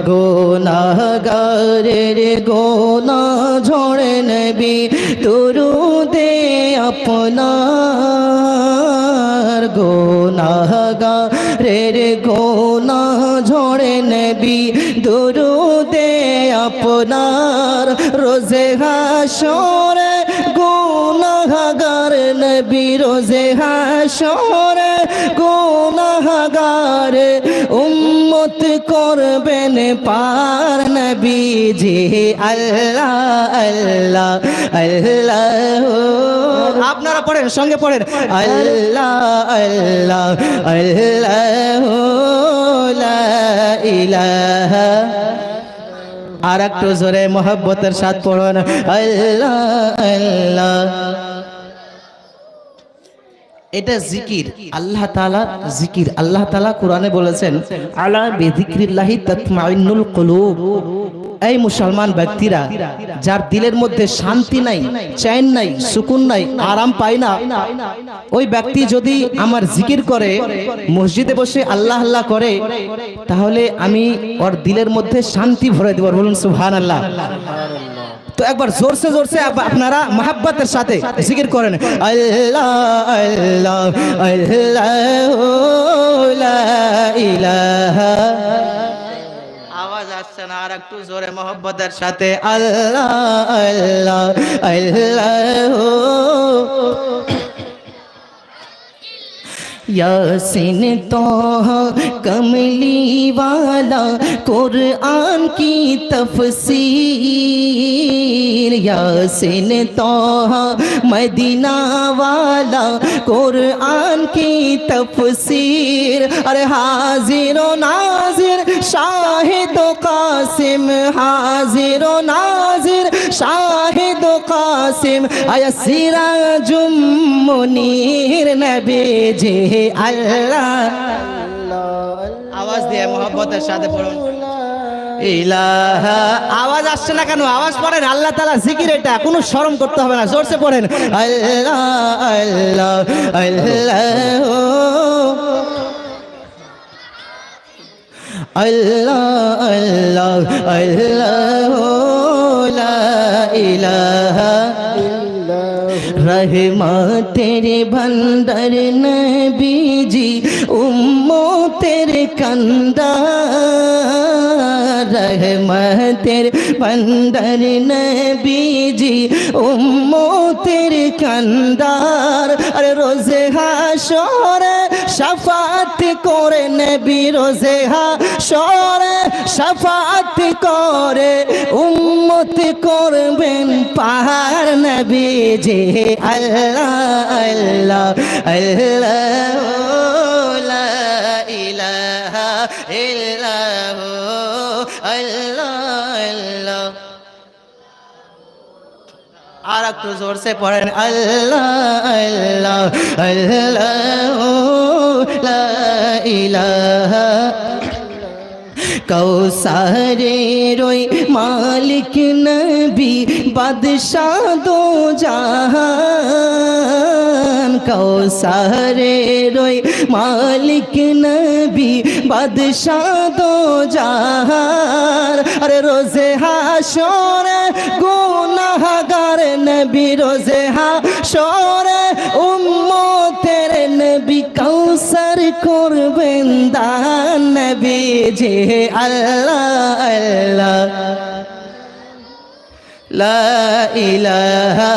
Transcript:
গুনাহগারের গুনাহ ঝরে নবী দুরূদে আপনার গুনাহগারের গুনাহ ঝরে নবী দুরূদে আপনার রোজে হাশরে গুনাহগার নবী রোজে হাশরে গুনাহগার উম্মত করবেন পার নবীজি আল্লাহ আল্লাহ আল্লাহ আপনারা পড়েন সঙ্গে পড়েন আল্লাহ আল্লাহ আল্লাহ লা ইলাহা আর একটু জোরে মোহব্বতের সাথে পড়ুন আল্লাহ আল্লাহ। এটা জিকির, আল্লাহ তাআলা জিকির। আল্লাহ তাআলা কোরআনে বলেছেন আলা বিযিকরিল্লাহি তাতমাইন্নুল কুলুব। এই মুসলমান ব্যক্তিরা যার দিলের মধ্যে শান্তি নাই, চैन নাই, সুকুন নাই, আরাম পায় না, ওই ব্যক্তি যদি আমার জিকির করে, মসজিদে বসে আল্লাহ আল্লাহ করে, তাহলে আমি ওর দিলের মধ্যে শান্তি ভরে দেব। বলুন সুবহানাল্লাহ। তো একবার জোরসে জোরসে আপনারা মোহাব্বতের সাথে জিকির করেন আল্লাহ আল্লাহ আল্লাহ লা ইলাহা। আওয়াজ আসছে না? আর একটু জোরে মোহাব্বতের সাথে আল্লাহ আল্লাহ আল্লাহ। यासीन तोहा कमली वाला कुरान की तफसीर, यासीन तोहा मदीना वाला कुरान की तफसीर। अरे हाजिर व नाजिर शाहिद व कासिम, हाजिर व नाजिर शाहिद व कासिम, आया सिराजुम मुनीर नबी जी আল্লাহ। আওয়াজ দিয়ে মোহাব্বতের সাথে পড়ুন ইলাহা। আওয়াজ আসছে না কেন? আওয়াজ পড়েন। আল্লাহ তাআলা জিকির, এটা কোনো শরম করতে হবে না, জোরসে পড়েন আল্লাহ আল্লাহ আল্লাহ আল্লাহ আল্লাহ আল্লাহ লা ইলাহা। रहमतेर भंडार नबीजी उम्मतेर कंदार, रहमतेर भंडार नबीजी उम्मतेर कंदार। अरे रोज़े हाशरे शफाअत करे नबी, रोज़े हाशरे शफाअत करे उम्मत करबेन पार नबी जी अल्लाह अल्लाह अल्लाह ला इलाहा इल्लल्लाह अल्लाह अल्लाह। আর একটু জোর সে পড়েন আল্লাহ আল্লাহ আল্লাহ লা ইলাহা। कौसारेर ओई मालिक नबी बादशाह दो जहान, कौसारेर ओई मालिक नबी बादशाह दो जहान। अरे रोज़े हाशरे गुनाहगार नबी, रोज़े हाशरे उम्मतेर नबी कौसर करबेन दान नबी जी अल्लाह अल्लाह ला इलाहा।